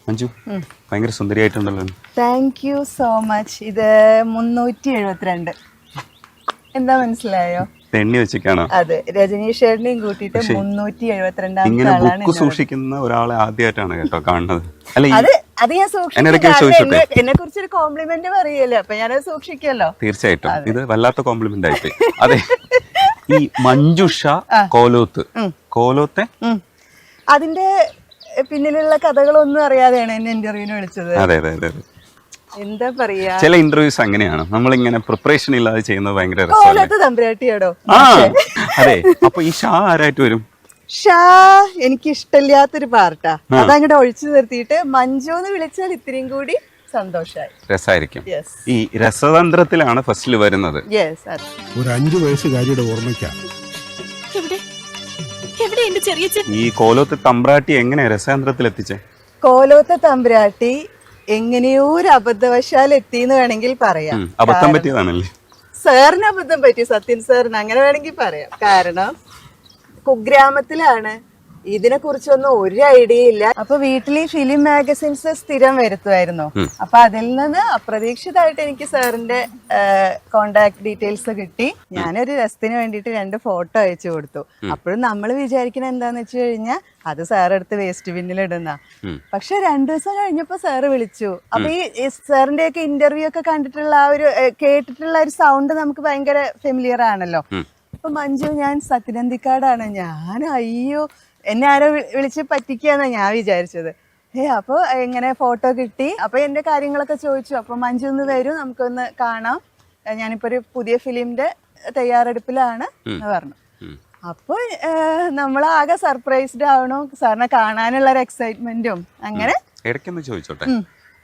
മഞ്ജു ഭയങ്കര സുന്ദരിയായിട്ടുണ്ടല്ലോ. Thank you so much. ഇത് 372 എന്താ മനസ്സിലായോ? തെണ്ണി വെച്ചേക്കാണോ? അതെ, രജനീഷേടിനെയും കൂട്ടിയിട്ട് 372 ഇങ്ങനെ ബുക്ക് സൂക്ഷിക്കുന്ന ഒരാളെ ആദ്യമായിട്ടാണ് കേട്ടോ കാണുന്നത്. അല്ല അത് ഞാൻ സൂക്ഷിക്കും. എന്നെ കുറിച്ചൊരു കോംപ്ലിമെന്റ് പറയല്ലോ, അപ്പൊ ഞാനത് സൂക്ഷിക്കല്ലോ. തീർച്ചയായിട്ടും ഇത് വല്ലാത്ത കോംപ്ലിമെന്റ് ആയിട്ട്. അതെ, ഈ മഞ്ജുഷ കോലോത്തെ അതിന്റെ പിന്നിലുള്ള കഥകളൊന്നും അറിയാതെയാണ് എന്നെ ഇന്റർവ്യൂവിന് വിളിച്ചത്. അതെ അതെ അതെ, എന്താ പറയാ, ചില ഇന്റർവ്യൂസ് അങ്ങനെയാണ്, നമ്മളിങ്ങനെ പ്രിപ്പറേഷൻ ഇല്ലാതെ ചെയ്യുന്നത് ഭയങ്കര കോലത്തെ തമ്പുരാട്ടിയാടോ. അതെ, അപ്പൊ ഈ ഷാ ആരായിട്ട് വരും? ഷാ എനിക്ക് ഇഷ്ടമില്ലാത്തൊരു പാർട്ടാ, അതങ്ങോട്ട് ഒഴിച്ചു നിർത്തിയിട്ട് മഞ്ജു എന്ന് വിളിച്ചാൽ ഇത്രയും കൂടി സന്തോഷമായി, രസമായിരിക്കും. ഈ രസതന്ത്രത്തിലാണ് ഫസ്റ്റിൽ വരുന്നത്. ഒരു 5 വയസ്സുകാരിയുടെ ഓർമ്മയ്ക്കാണ്. ഈ കോലോത്തെ തമ്പ്രാട്ടി എങ്ങനെ രസതന്ത്രത്തിൽ എത്തിച്ചേ? കോലോത്തെ തമ്പുരാട്ടി എങ്ങനെയോ ഒരു അബദ്ധവശാൽ എത്തിന്ന് വേണമെങ്കിൽ പറയാം. അബദ്ധം പറ്റിയതാണല്ലേ? സാറിന് അബദ്ധം പറ്റി, സത്യൻ സാറിന്, അങ്ങനെ വേണമെങ്കിൽ പറയാം. കാരണം കുഗ്രാമത്തിലാണ്, ഇതിനെ കുറിച്ചൊന്നും ഒരു ഐഡിയ ഇല്ല. അപ്പൊ വീട്ടിൽ ഈ ഫിലിം മാഗസിൻസ് സ്ഥിരം വരുത്തുമായിരുന്നു. അപ്പൊ അതിൽ നിന്ന് അപ്രതീക്ഷിതമായിട്ട് എനിക്ക് സാറിന്റെ കോണ്ടാക്ട് ഡീറ്റെയിൽസ് കിട്ടി. ഞാനൊരു രസത്തിന് വേണ്ടിയിട്ട് 2 ഫോട്ടോ അയച്ചു കൊടുത്തു. അപ്പോഴും നമ്മൾ വിചാരിക്കണ എന്താന്ന് വെച്ച് കഴിഞ്ഞാൽ അത് സാറെടുത്ത് വേസ്റ്റ് ബിന്നിൽ ഇടുന്ന. പക്ഷെ 2 ദിവസം കഴിഞ്ഞപ്പോ സാറ് വിളിച്ചു. അപ്പൊ ഈ സാറിന്റെ ഒക്കെ ഇന്റർവ്യൂ ഒക്കെ കണ്ടിട്ടുള്ള ആ ഒരു കേട്ടിട്ടുള്ള ഒരു സൗണ്ട് നമുക്ക് ഭയങ്കര ഫെമിലിയർ ആണല്ലോ. അപ്പൊ മഞ്ജു, ഞാൻ സത്യനന്ദിക്കാടാണ്. ഞാൻ അയ്യോ, എന്നെ ആരോ വിളിച്ച് പറ്റിക്കാന്നാ ഞാൻ വിചാരിച്ചത്. അപ്പൊ എങ്ങനെ ഫോട്ടോ കിട്ടി. അപ്പൊ എന്റെ കാര്യങ്ങളൊക്കെ ചോദിച്ചു. അപ്പൊ മഞ്ജു ഒന്ന് വരും, നമുക്കൊന്ന് കാണാം, ഞാനിപ്പോ ഒരു പുതിയ ഫിലിമിന്റെ തയ്യാറെടുപ്പിലാണ് എന്ന് പറഞ്ഞു. അപ്പൊ നമ്മളാകെ സർപ്രൈസ്ഡ് ആവണോ, സാറിനെ കാണാനുള്ള ഒരു എക്സൈറ്റ്മെന്റും. അങ്ങനെ ഇടയ്ക്കൊന്ന് ചോദിച്ചോട്ടെ,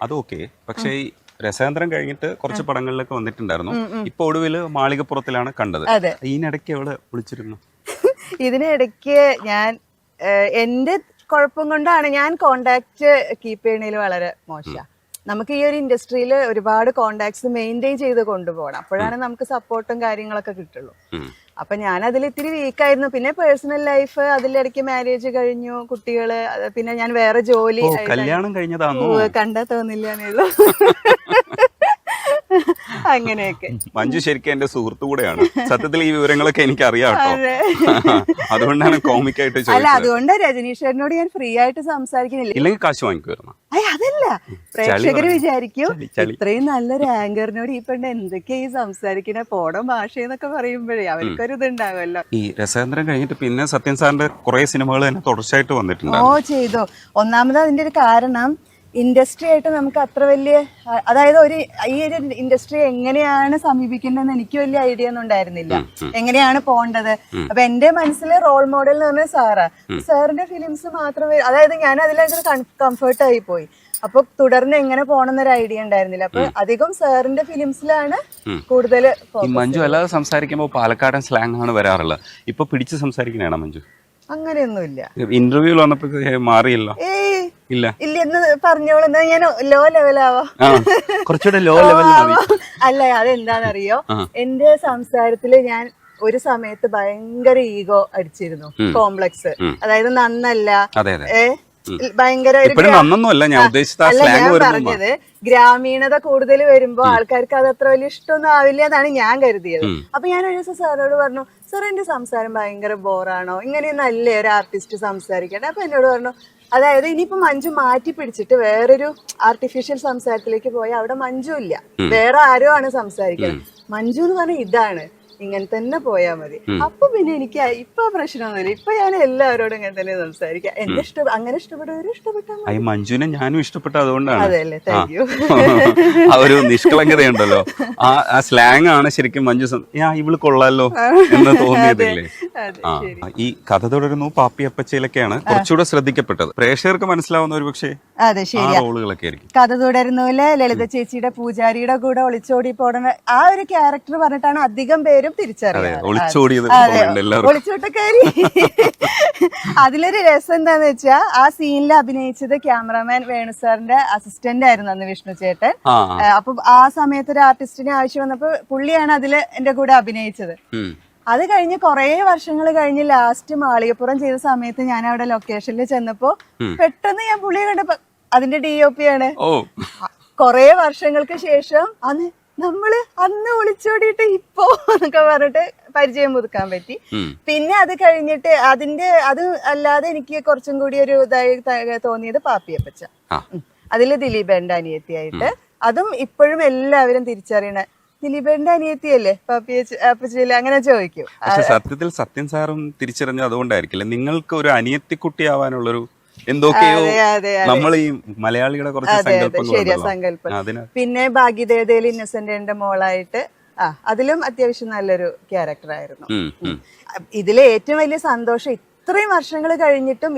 അതൊക്കെ പക്ഷേ ഈ രസതന്ത്രം കഴിഞ്ഞിട്ട് കുറച്ച് പടങ്ങളിലൊക്കെ വന്നിട്ടുണ്ടായിരുന്നു. ഇപ്പൊ ഒടുവില് മാളികപ്പുറത്തിലാണ് കണ്ടത്. ഇതിനിടയ്ക്ക് എവിടെ വിളിച്ചിരുന്നു? ഇതിനിടയ്ക്ക് ഞാൻ എന്റെ കുഴപ്പം കൊണ്ടാണ്, ഞാൻ കോണ്ടാക്ട് കീപ്പ് ചെയ്യണതിൽ വളരെ മോശം. നമുക്ക് ഈ ഒരു ഇൻഡസ്ട്രിയിൽ ഒരുപാട് കോണ്ടാക്ട്സ് മെയിൻറ്റെയിൻ ചെയ്ത് കൊണ്ടുപോകണം, അപ്പോഴാണ് നമുക്ക് സപ്പോർട്ടും കാര്യങ്ങളൊക്കെ കിട്ടുള്ളൂ. അപ്പൊ ഞാൻ അതിൽ ഇത്തിരി വീക്കായിരുന്നു. പിന്നെ പേഴ്സണൽ ലൈഫ്, അതിലിടയ്ക്ക് മാരേജ് കഴിഞ്ഞു, കുട്ടികള്, പിന്നെ ഞാൻ വേറെ ജോലി. കല്യാണം കഴിഞ്ഞതാണോ? കണ്ടാ തോന്നില്ല. അങ്ങനെയൊക്കെ. മഞ്ജു ശരിക്കും എന്റെ സുഹൃത്തു കൂടെയാണ്. സത്യത്തിൽ ഈ വിവരങ്ങളൊക്കെ എനിക്ക് അറിയാം കേട്ടോ, അതുകൊണ്ടാണ് കോമിക്കായിട്ട് ചോദിച്ചത്. അല്ല, അതുകൊണ്ട് രജനീഷേട്ടനോട് ഞാൻ ഫ്രീ ആയിട്ട് സംസാരിക്കുന്നില്ല. ഇല്ലെങ്കിൽ കാശ് വാങ്ങിക്കുമായിരുന്നു. അതല്ല, പ്രേക്ഷകര് വിചാരിക്കും ഇത്രയും നല്ലൊരു ആങ്കറിനോട് ഈ പെണ്ണ് എന്തൊക്കെയാ ഈ സംസാരിക്കണ പോടം ഭാഷയെന്നൊക്കെ പറയുമ്പോഴേ അവർക്കൊരു ഇതുണ്ടാവുമല്ലോ. ഈ രസതന്ത്രം കഴിഞ്ഞിട്ട് പിന്നെ സത്യൻ സാറിന്റെ കുറെ സിനിമകൾ തന്നെ തുടർച്ചയായിട്ട് വന്നിട്ടുണ്ട്. ചെയ്തോ. ഒന്നാമത് അതിന്റെ ഒരു കാരണം, ഇൻഡസ്ട്രി ആയിട്ട് നമുക്ക് അത്ര വലിയ, അതായത് ഈ ഒരു ഇൻഡസ്ട്രി എങ്ങനെയാണ് സമീപിക്കേണ്ടതെന്ന് എനിക്ക് വലിയ ഐഡിയ ഒന്നും ഉണ്ടായിരുന്നില്ല, എങ്ങനെയാണ് പോകേണ്ടത്. അപ്പൊ എന്റെ മനസ്സിൽ റോൾ മോഡൽ എന്ന് പറഞ്ഞാൽ സാറാ. സാറിന്റെ ഫിലിംസ് മാത്രമേ, അതായത് ഞാൻ അതിലൊരു കംഫർട്ട് ആയി പോയി. അപ്പൊ തുടർന്ന് എങ്ങനെ പോകണമെന്നൊരു ഐഡിയ ഉണ്ടായിരുന്നില്ല. അപ്പൊ അധികം സാറിന്റെ ഫിലിംസിലാണ് കൂടുതൽ. മഞ്ജു അല്ലാതെ സംസാരിക്കുമ്പോൾ പാലക്കാടൻ സ്ലാങ് ആണ് വരാറുള്ളത്. ഇപ്പൊ പിടിച്ച് സംസാരിക്കണേണോ മഞ്ജു? അങ്ങനെയൊന്നുമില്ല. ഇന്റർവ്യൂ വന്നപ്പോ മാറിയല്ലോ. ഇല്ല എന്ന് പറഞ്ഞോളൂ, ഞാൻ ലോ ലെവലാവാ, കുറച്ചുകൂടെ ലോ ലെവൽ. അല്ല, അതെന്താണെന്നറിയോ, എന്റെ സംസാരത്തില് ഞാൻ ഒരു സമയത്ത് ഭയങ്കര ഈഗോ അടിച്ചിരുന്നു, കോംപ്ലക്സ്. അതായത് നന്നല്ല, ഭയങ്കര ഞാൻ പറഞ്ഞത് ഗ്രാമീണത കൂടുതൽ വരുമ്പോ ആൾക്കാർക്ക് അത് അത്ര വലിയ ഇഷ്ടമൊന്നും ആവില്ല എന്നാണ് ഞാൻ കരുതിയത്. അപ്പൊ ഞാൻ ഒരു ദിവസം സാറോട് പറഞ്ഞു, സാർ എന്റെ സംസാരം ഭയങ്കര ബോറാണോ, ഇങ്ങനെയൊന്നല്ലേ ഒരു ആർട്ടിസ്റ്റ് സംസാരിക്കട്ടെ. അപ്പൊ എന്നോട് പറഞ്ഞു, അതായത് ഇനിയിപ്പോ മഞ്ജു മാറ്റി പിടിച്ചിട്ട് വേറൊരു ആർട്ടിഫിഷ്യൽ സംസാരത്തിലേക്ക് പോയാൽ അവിടെ മഞ്ജു ഇല്ല, വേറെ ആരോ ആണ് സംസാരിക്കുന്നത്. മഞ്ജു എന്ന് പറഞ്ഞാൽ ഇതാണ്, ഇങ്ങനെ തന്നെ പോയാൽ മതി. അപ്പൊ പിന്നെ എനിക്ക് ഇപ്പൊ പ്രശ്നമൊന്നുമില്ല. ഇപ്പൊ ഞാൻ എല്ലാവരോടും ഇങ്ങനെ തന്നെ സംസാരിക്കാം. എന്റെ അങ്ങനെ ഇഷ്ടപ്പെട്ടവരും ഇഷ്ടപ്പെട്ടാൽ മഞ്ജുവിനെ ഞാനും ഇഷ്ടപ്പെട്ട അതുകൊണ്ടാണ്. അതെല്ലേ, താങ്ക് യു. ആ ഒരു നിഷ്കളങ്കതയുണ്ടല്ലോ, ആ സ്ലാങ് ആണ് ശരിക്കും മഞ്ജു ഇവള് കൊള്ളാലോ എന്ന് തോന്നിയതില്ലേ. ഈ കഥ തുടരുന്നു പാപ്പിയപ്പച്ചയിലൊക്കെയാണ് കുറച്ചുകൂടെ ശ്രദ്ധിക്കപ്പെട്ടത്, പ്രേക്ഷകർക്ക് മനസ്സിലാവുന്ന ഒരു പക്ഷേ റോളുകളൊക്കെ ആയിരിക്കും. കഥ തുടരുന്നൂലെ ലളിത ചേച്ചിയുടെ പൂജാരിയുടെ കൂടെ ഒളിച്ചോടി പോടുന്ന ആ ഒരു ക്യാരക്ടർ പറഞ്ഞിട്ടാണ് അധികം പേരും തിരിച്ചറിയാം. ഒളിച്ചോട്ടക്കാരി. അതിലൊരു രസം എന്താന്ന് വെച്ചാ, ആ സീനിൽ അഭിനയിച്ചത് ക്യാമറാമാൻ വേണു സാറിന്റെ അസിസ്റ്റന്റ് ആയിരുന്നു അന്ന്, വിഷ്ണു ചേട്ടൻ. അപ്പൊ ആ സമയത്ത് ഒരു ആർട്ടിസ്റ്റിനെ ആവശ്യം വന്നപ്പോ പുള്ളിയാണ് അതില് എന്റെ കൂടെ അഭിനയിച്ചത്. അത് കഴിഞ്ഞ് കുറെ വർഷങ്ങൾ കഴിഞ്ഞ് ലാസ്റ്റ് മാളികപ്പുറം ചെയ്ത സമയത്ത് ഞാൻ അവിടെ ലൊക്കേഷനിൽ ചെന്നപ്പോ പെട്ടെന്ന് ഞാൻ പുള്ളിയെ കണ്ടപ്പോ അതിന്റെ DOP ആണ്. ഓ കൊറേ വർഷങ്ങൾക്ക് ശേഷം അന്ന് ഒളിച്ചോടിയിട്ട് ഇപ്പോ എന്നൊക്കെ പറഞ്ഞിട്ട് പരിചയം പുതുക്കാൻ പറ്റി. പിന്നെ അത് കഴിഞ്ഞിട്ട് അത് അല്ലാതെ എനിക്ക് കുറച്ചും കൂടി ഒരു ഇതായി തോന്നിയത് പാപ്പിയപ്പച്ച. അതില് ദിലീപേന്റെ അനിയത്തിയായിട്ട്, അതും ഇപ്പോഴും എല്ലാവരും തിരിച്ചറിയണ ദിലീപേന്റെ അനിയത്തിയല്ലേ പാപ്പിയപ്പച്ചയില്, അങ്ങനെ ചോദിക്കും. പക്ഷെ സത്യത്തിൽ സത്യൻ സാറും തിരിച്ചറിഞ്ഞത് അതുകൊണ്ടായിരിക്കില്ല, നിങ്ങൾക്ക് ഒരു അനിയത്തിക്കുട്ടിയാവാനുള്ളൊരു എന്തൊക്കെയോ നമ്മൾ ഈ മലയാളികളുടെ കുറച്ച് സങ്കല്പം. പിന്നെ ഭാഗ്യദേവതയിൽ ഇന്നസെന്റിന്റെ മോളായിട്ട് അതിലും അത്യാവശ്യം നല്ലൊരു ക്യാരക്ടർ ആയിരുന്നു. ഇതിലെ ഏറ്റവും വലിയ സന്തോഷം ഇത്രയും വർഷങ്ങൾ കഴിഞ്ഞിട്ടും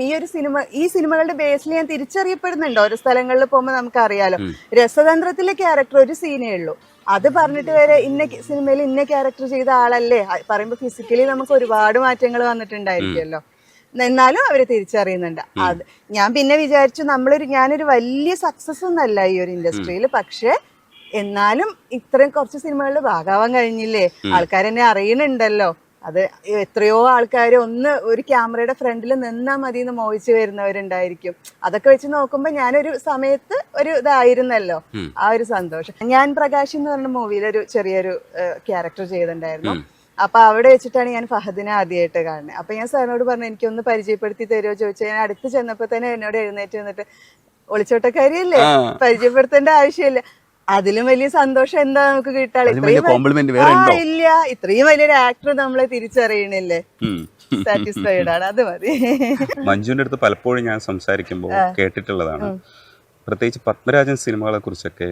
ഈ സിനിമകളുടെ ബേസിൽ ഞാൻ തിരിച്ചറിയപ്പെടുന്നുണ്ട്. ഓരോ സ്ഥലങ്ങളിൽ പോകുമ്പോൾ നമുക്കറിയാലോ, രസതന്ത്രത്തിലെ ക്യാരക്ടർ ഒരു സീനേ ഉള്ളൂ, അത് പറഞ്ഞിട്ട് വരെ ഇന്ന സിനിമയിൽ ഇന്ന ക്യാരക്ടർ ചെയ്ത ആളല്ലേ പറയുമ്പോ ഫിസിക്കലി നമുക്ക് ഒരുപാട് മാറ്റങ്ങൾ വന്നിട്ടുണ്ടായിരിക്കുമല്ലോ. എന്നാലും അവര് തിരിച്ചറിയുന്നുണ്ട്. അത് ഞാൻ പിന്നെ വിചാരിച്ചു ഞാനൊരു വലിയ സക്സസ് ഒന്നല്ല ഈ ഒരു ഇൻഡസ്ട്രിയിൽ, പക്ഷെ എന്നാലും ഇത്രയും കുറച്ച് സിനിമകളിൽ ഭാഗമാവാൻ കഴിഞ്ഞില്ലേ, ആൾക്കാരെന്നെ അറിയണുണ്ടല്ലോ. അത് എത്രയോ ആൾക്കാർ ഒരു ക്യാമറയുടെ ഫ്രണ്ടിൽ നിന്നാ മതി എന്ന് മോഹിച്ചു വരുന്നവരുണ്ടായിരിക്കും. അതൊക്കെ വെച്ച് നോക്കുമ്പോ ഞാനൊരു സമയത്ത് ഒരു ഇതായിരുന്നല്ലോ, ആ ഒരു സന്തോഷം. ഞാൻ പ്രകാശ് എന്ന് പറഞ്ഞ മൂവിയിലൊരു ചെറിയൊരു ക്യാരക്ടർ ചെയ്തിട്ടുണ്ടായിരുന്നു. അപ്പൊ അവിടെ വെച്ചിട്ടാണ് ഞാൻ ഫഹദിനെ ആദ്യമായിട്ട് കാണുന്നത്. അപ്പൊ ഞാൻ സാറിനോട് പറഞ്ഞു എനിക്കൊന്ന് പരിചയപ്പെടുത്തി തരുമോ ചോദിച്ചാൽ, ഞാൻ അടുത്ത് ചെന്നപ്പോ തന്നെ എന്നോട് എഴുന്നേറ്റ് വന്നിട്ട് ഒളിച്ചോട്ടക്കാരിയല്ലേ, പരിചയപ്പെടുത്തേണ്ട ആവശ്യമില്ല. അതിലും വലിയ സന്തോഷം എന്താ നമുക്ക് കിട്ടാൻ? ഇല്ല, ഇത്രയും വലിയൊരു ആക്ടർ നമ്മളെ തിരിച്ചറിയണില്ലേ, സാറ്റിസ്ഫൈഡ് ആണ്, അത് മതി. മഞ്ജുവിന്റെ അടുത്ത് പലപ്പോഴും ഞാൻ സംസാരിക്കുമ്പോൾ കേട്ടിട്ടുള്ളതാണ്, പ്രത്യേകിച്ച് പത്മരാജൻ സിനിമകളെ കുറിച്ചൊക്കെ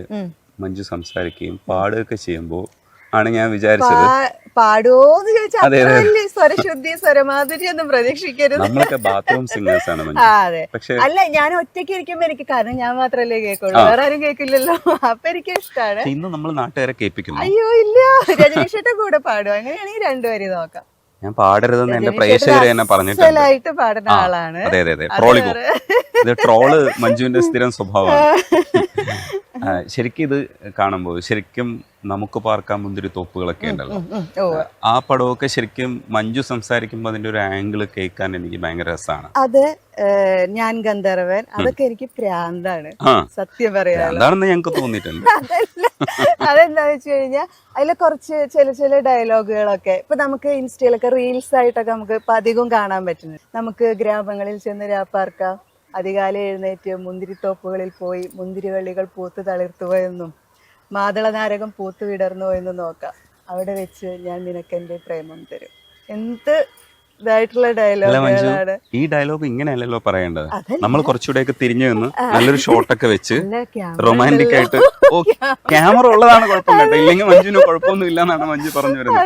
മഞ്ജു സംസാരിക്കുകയും പാടുകയൊക്കെ ചെയ്യുമ്പോൾ ആണ് ഞാൻ വിചാരിച്ചത് പാടുവോന്ന് ചോദിച്ചാൽ സ്വരശുദ്ധി സ്വരമാധുരി ഒന്നും പ്രതീക്ഷിക്കരുത്. നമ്മളൊക്കെ ബാത്റൂം സിംഗേഴ്സ് ആണ്. അതെ, അല്ല ഞാൻ ഒറ്റയ്ക്ക് ഇരിക്കുമ്പോ എനിക്ക്, കാരണം ഞാൻ മാത്രല്ലേ കേൾക്കുള്ളൂ, വേറെ ആരും കേൾക്കില്ലല്ലോ, അപ്പൊ എനിക്ക് ഇഷ്ടമാണ്. ഇന്ന് നമ്മൾ നാട്ടുകാരെ കേൾപ്പിക്കുന്നു. അയ്യോ ഇല്ല, രജനീഷേട്ട കൂടെ പാടും, അങ്ങനെയാണെങ്കിൽ രണ്ടുപേര് നോക്കാം. ഞാൻ പാടരുതെന്ന് എന്റെ പ്രേക്ഷകർ തന്നെ പറഞ്ഞിട്ടുണ്ട്. പാടുന്ന ആളാണ്. അതെ അതെ അതെ, ട്രോളിക്കോ, ഇത് ട്രോള് മഞ്ജുവിന്റെ സ്ഥിരം സ്വഭാവമാണ്. ശരിക്കും ഇത് കാണുമ്പോൾ ശരിക്കും നമുക്ക് പാർക്കാൻ മുന്തിരി തോപ്പുകളൊക്കെ ഉണ്ടല്ലോ, ആ പടമൊക്കെ ശരിക്കും മഞ്ജു സംസാരിക്കുമ്പോൾ അതിന്റെ ഒരു ആംഗിള് കേൾക്കാൻ എനിക്ക് ഭയങ്കര രസമാണ്. അത് ഞാൻ ഗന്ധർവൻ, അതൊക്കെ എനിക്ക് പ്രാന്താണ്, സത്യം പറയാം. എന്താണെന്ന് ഞങ്ങൾക്ക് തോന്നിയിട്ടുണ്ട്. അതെന്താന്ന് വെച്ച് കഴിഞ്ഞാൽ അതിലെ കുറച്ച് ചില ഡയലോഗുകളൊക്കെ ഇപ്പൊ നമുക്ക് ഇൻസ്റ്റയിലൊക്കെ റീൽസ് ആയിട്ടൊക്കെ നമുക്ക് ഇപ്പൊ അധികം കാണാൻ പറ്റുന്നത്. നമുക്ക് ഗ്രാമങ്ങളിൽ ചെന്ന് രാപ്പാർക്കാം, അതികാലെ എഴുന്നേറ്റ് മുന്തിരിത്തോപ്പുകളിൽ പോയി മുന്തിരിവള്ളികൾ പൂത്ത് തളിർത്തുവെന്നും മാതളനാരകം പൂത്തു വിടർന്നു എന്നും നോക്കാം, അവിടെ വെച്ച് ഞാൻ നിനക്കെന്റെ പ്രേമം തരും. എന്ത് ഇതായിട്ടുള്ള ഡയലോഗുകളാണ്. ഈ ഡയലോഗ് ഇങ്ങനെയല്ലല്ലോ പറയേണ്ടത്, നമ്മൾ കുറച്ചുകൂടെയൊക്കെ തിരിഞ്ഞു നിന്ന് നല്ലൊരു ഷോട്ടൊക്കെ വെച്ച് റൊമാൻറ്റിക് ആയിട്ട്. ഓ, ക്യാമറ ഉള്ളതാണ് കുഴപ്പം കേട്ടോ, ഇല്ലെങ്കിൽ മഞ്ജുവിന് കുഴപ്പമൊന്നും ഇല്ലെന്നാണ് മഞ്ജു പറഞ്ഞു വരുന്നത്.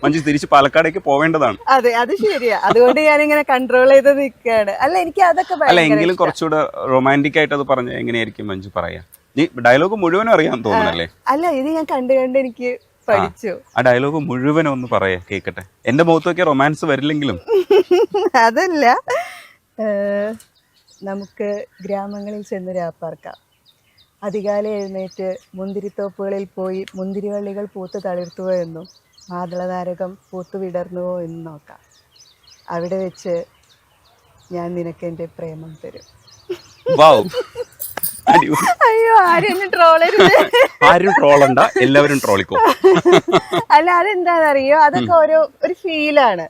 മഞ്ജു തിരിച്ച് പാലക്കാടേക്ക് പോവേണ്ടതാണ്. അതെ, അത് ശരിയാ, അതുകൊണ്ട് ഞാനിങ്ങനെ കൺട്രോൾ ചെയ്ത് നിൽക്കുകയാണ്. അല്ല എനിക്ക് അതൊക്കെ അല്ല, എങ്കിലും കുറച്ചുകൂടെ റൊമാൻറ്റിക് ആയിട്ട് അത് പറഞ്ഞ എങ്ങനെയായിരിക്കും മഞ്ജു പറയാ? ഈ ഡയലോഗ് മുഴുവനും അറിയാൻ തോന്നുന്നല്ലേ? അല്ല, ഇത് ഞാൻ കണ്ട് എനിക്ക് പഠിച്ചു. ആ ഡയലോഗ് മുഴുവനും ഒന്ന് പറയാ, കേക്കട്ടെ. എന്റെ മുഖത്തൊക്കെ റൊമാൻസ് വരില്ലെങ്കിലും. അതല്ല, നമുക്ക് ഗ്രാമങ്ങളിൽ ചെന്ന് രാപ്പാർക്കാം, അതികാലെ എഴുന്നേറ്റ് മുന്തിരിത്തോപ്പുകളിൽ പോയി മുന്തിരിവള്ളികൾ പൂത്ത് തളിർത്തുവോ എന്നും മാതളനാരകം പൂത്തു വിടർന്നുവോ എന്നും നോക്കാം, അവിടെ വെച്ച് ഞാൻ നിനക്കെന്റെ പ്രേമം തരും. അയ്യോ, ആരും ട്രോളരുത്. ആരും ട്രോളണ്ട, എല്ലാവരും ട്രോളിക്കോ. അല്ല, അതെന്താണെന്നറിയോ, അതൊക്കെ ഒരു ഫീലാണ്.